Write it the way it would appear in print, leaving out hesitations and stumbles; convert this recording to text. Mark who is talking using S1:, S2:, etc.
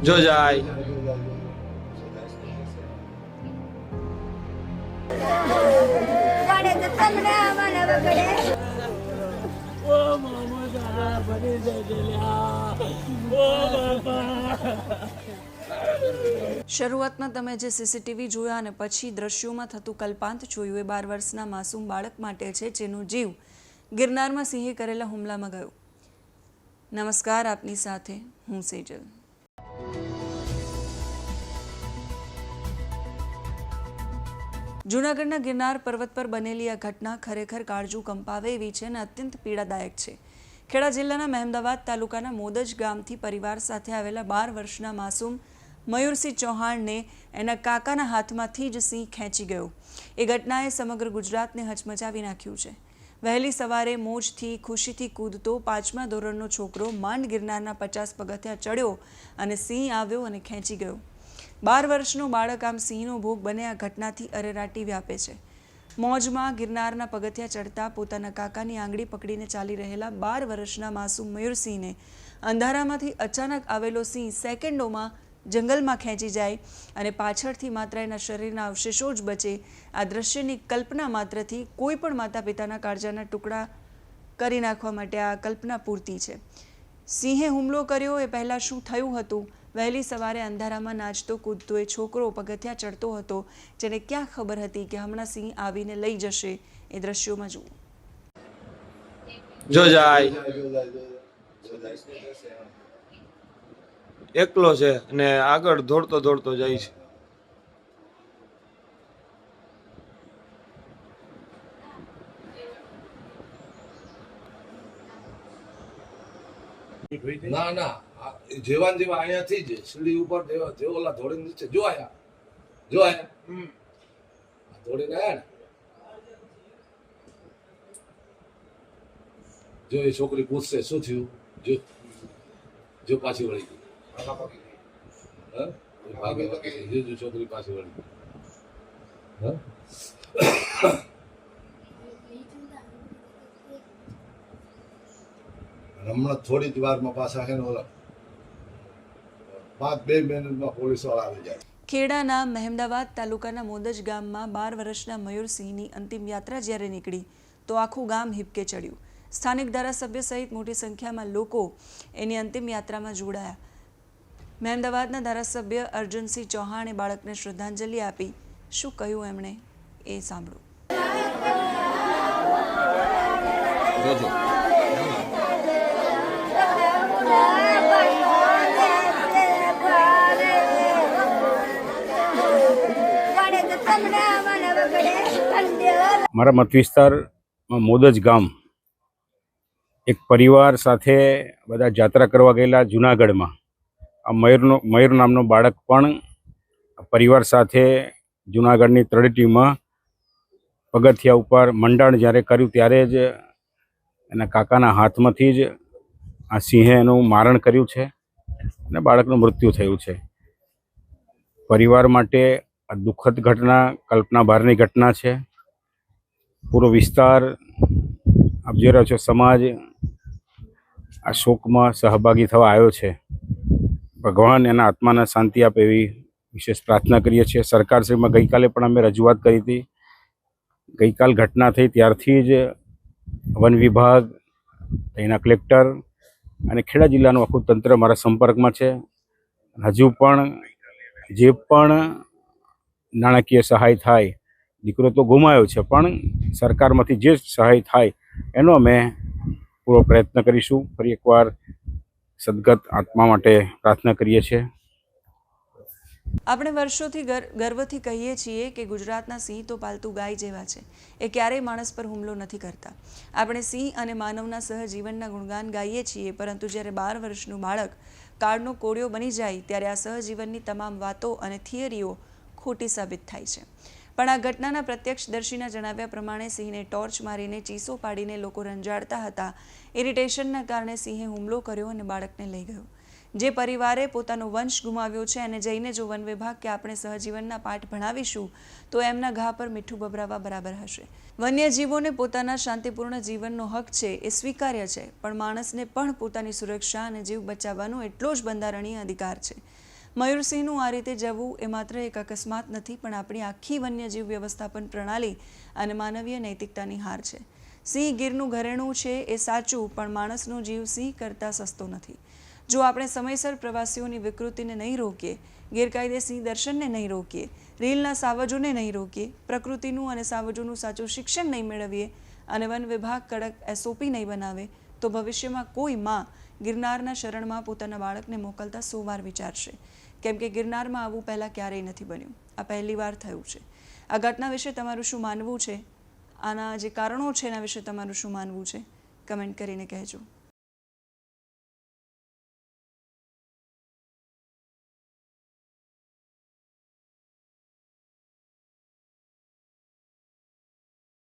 S1: જો જાય
S2: શરૂઆતમાં તમે જે સીસીટીવી જોયા અને પછી દ્રશ્યોમાં થતું કલ્પાંત જોયું એ 12 વર્ષના માસૂમ બાળક માટે છે, જેનો જીવ ગિરનારમાં સિંહે કરેલા હુમલામાં ગયો. નમસ્કાર, આપની સાથે હું સેજલ. જૂનાગઢના ગિરનાર પર્વત પર બનેલી આ ઘટના ખરેખર કાળજું કંપાવે એવી છે અને અત્યંત પીડાદાયક છે. ખેડા જિલ્લાના મહેમદાવાદ તાલુકાના મોદજ ગામથી પરિવાર સાથે આવેલા 12 વર્ષના માસૂમ મયુરસિંહ ચૌહાણને એના કાકાના હાથમાંથી જ સિંહ ખેંચી ગયો. એ ઘટનાએ સમગ્ર ગુજરાતને હચમચાવી નાખ્યું છે. વહેલી સવારે મોજથી ખુશીથી કૂદતો 5મા ધોરણનો છોકરો માંડ ગિરનારના 50 પગથિયા ચડ્યો અને સિંહ આવ્યો અને ખેંચી ગયો. 12 વર્ષનો બાળક આમ સિંહનો ભોગ બને આ ઘટનાથી અરેરાટી વ્યાપે છે. મોજમાં ગિરનારના પગથિયા ચડતા પોતાના કાકાની આંગળી પકડીને ચાલી રહેલા 12 વર્ષના માસૂમ મયુરસિંહને અંધારામાંથી અચાનક આવેલો સિંહ સેકન્ડોમાં જંગલમાં ખેંચી જાય અને પાછળથી માત્ર એના શરીરના અવશેષો જ બચે. આ દ્રશ્યની કલ્પના માત્રથી કોઈ પણ માતા પિતાના કાળજાના ટુકડા કરી નાખવા માટે આ કલ્પના પૂરતી છે. સિંહે હુમલો કર્યો એ પહેલાં શું થયું હતું? વહેલી સવારે અંધારામાં નાચતો કૂદતો એ છોકરો પગથિયા ચડતો હતો, જેને ક્યાં ખબર હતી કે હમણાં સિંહ આવીને લઈ જશે. એ દ્રશ્યોમાં જુઓ.
S1: જો જાય એકલો છે અને આગળ દોડતો દોડતો જાય છે.
S3: ના ના જેવા જેવા અહીંયાથી જ સીડી ઉપર જેવો ઓલા ધોડીને નીચે જો આયા ધોડીને આયા ને જો એ છોકરી પૂછશે શું થયું, જો જો પાછી વળી ગઈ. જો છોકરી પાછી વળી ગઈ. હમણાં થોડી જ વારમાં પાછા છે ને ઓલા 5-2 મિનિટમાં પોલીસ વાળા આવી જાય.
S2: ખેડાના મહેમદાવાદ તાલુકાના મોદજ ગામમાં 12 વર્ષના મયુરસિંહની અંતિમ યાત્રા જ્યારે નીકળી તો આખું ગામ હિબકે ચડ્યું. સ્થાનિક ધારાસભ્ય સહિત મોટી સંખ્યામાં લોકો એની અંતિમ યાત્રામાં જોડાયા. મહેમદાવાદના ધારાસભ્ય અર્જુનસિંહ ચૌહાણે બાળકને શ્રદ્ધાંજલિ આપી. શું કહ્યું એમણે એ સાંભળો.
S4: મારા મત વિસ્તારમાં મોદજ ગામ એક પરિવાર સાથે બધા જાત્રા કરવા ગયેલા જૂનાગઢમાં આ મયુર નામનો બાળક પણ પરિવાર સાથે જૂનાગઢની તળેટીમાં પગથિયા ઉપર મંડાણ જ્યારે કર્યું ત્યારે જ એના કાકાના હાથમાંથી જ આ સિંહે એનું મારણ કર્યું છે અને બાળકનું મૃત્યુ થયું છે. પરિવાર માટે આ દુઃખદ ઘટના કલ્પના બહારની ઘટના છે. પૂરો વિસ્તાર આપ જોઈ રહ્યો છો, સમાજ આ શોકમાં સહભાગી થવા આવ્યો છે. ભગવાન એના આત્માને શાંતિ આપે એવી વિશેષ પ્રાર્થના કરીએ છીએ. સરકારશ્રીમાં ગઈકાલે પણ અમે રજૂઆત કરી હતી. ગઈકાલ ઘટના થઈ ત્યારથી જ વન વિભાગ, અહીંના કલેક્ટર અને ખેડા જિલ્લાનું આખું તંત્ર મારા સંપર્કમાં છે. હજુ પણ જે પણ નાણાકીય સહાય થાય, દીકરો તો ગુમાયો છે, પણ સરકારમાંથી જે સહાય થાય એનો અમે પૂરો પ્રયત્ન કરીશું. ફરી એકવાર સદગત આત્મા માટે પ્રાર્થના કરીએ છીએ.
S2: આપણે વર્ષોથી ગર્વથી કહીએ છીએ કે ગુજરાતના સિંહ તો પાલતુ ગાય જેવા છે. એ ક્યારેય માણસ પર હુમલો નથી કરતા. આપણે સિંહ અને માનવના સહજીવનના ગુણગાન ગાઈએ છીએ, પરંતુ જ્યારે 12 વર્ષનું બાળક કાળનો કોળિયો બની જાય ત્યારે આ સહજીવનની તમામ વાતો અને થિયરીઓ ખોટી સાબિત થાય છે. પણ આ ઘટનાના પ્રત્યક્ષદર્શીના જણાવ્યા પ્રમાણે સિંહને ટોર્ચ મારીને ચીસો પાડીને લોકો રંજાડતા હતા. ઇરિટેશનના કારણે સિંહે હુમલો કર્યો અને બાળકને લઈ ગયો. જે પરિવારે પોતાનો વંશ ગુમાવ્યો છે અને જઈને જો વન વિભાગ કે આપણે સહજીવનના પાઠ ભણાવીશું તો એમના ઘા પર મીઠું બભરાવા બરાબર હશે. વન્યજીવોને પોતાના શાંતિપૂર્ણ જીવનનો હક છે એ સ્વીકાર્ય છે, પણ માણસને પણ પોતાની સુરક્ષા અને જીવ બચાવવાનો એટલો જ બંધારણીય અધિકાર છે. મયુરસિંહનું આ રીતે જવું એ માત્ર એક અકસ્માત નથી, પણ આપણી આખી વન્યજીવ વ્યવસ્થાપન પ્રણાલી અને માનવીય નૈતિકતાની હાર છે. સિંહ ગીરનું ઘરેણું છે એ સાચું, પણ માણસનો જીવ સિંહ કરતાં સસ્તો નથી. જો આપણે સમયસર પ્રવાસીઓની વિકૃતિને નહીં રોકીએ, ગેરકાયદે સિંહ દર્શનને નહીં રોકીએ, રીલના સાવજોને નહીં રોકીએ, પ્રકૃતિનું અને સાવજોનું સાચું શિક્ષણ નહીં મેળવીએ અને વન વિભાગ કડક SOP નહીં બનાવે, તો ભવિષ્યમાં કોઈ માં ગિરનારના શરણમાં પોતાના બાળકને મોકલતા 100 વાર વિચારશે, કેમ કે ગિરનારમાં આવું પહેલાં ક્યારેય નથી બન્યું. આ પહેલી વાર થયું છે. આ ઘટના વિશે તમારું શું માનવું છે? આના જે કારણો છે એના વિશે તમારું શું માનવું છે? કમેન્ટ કરીને કહેજો.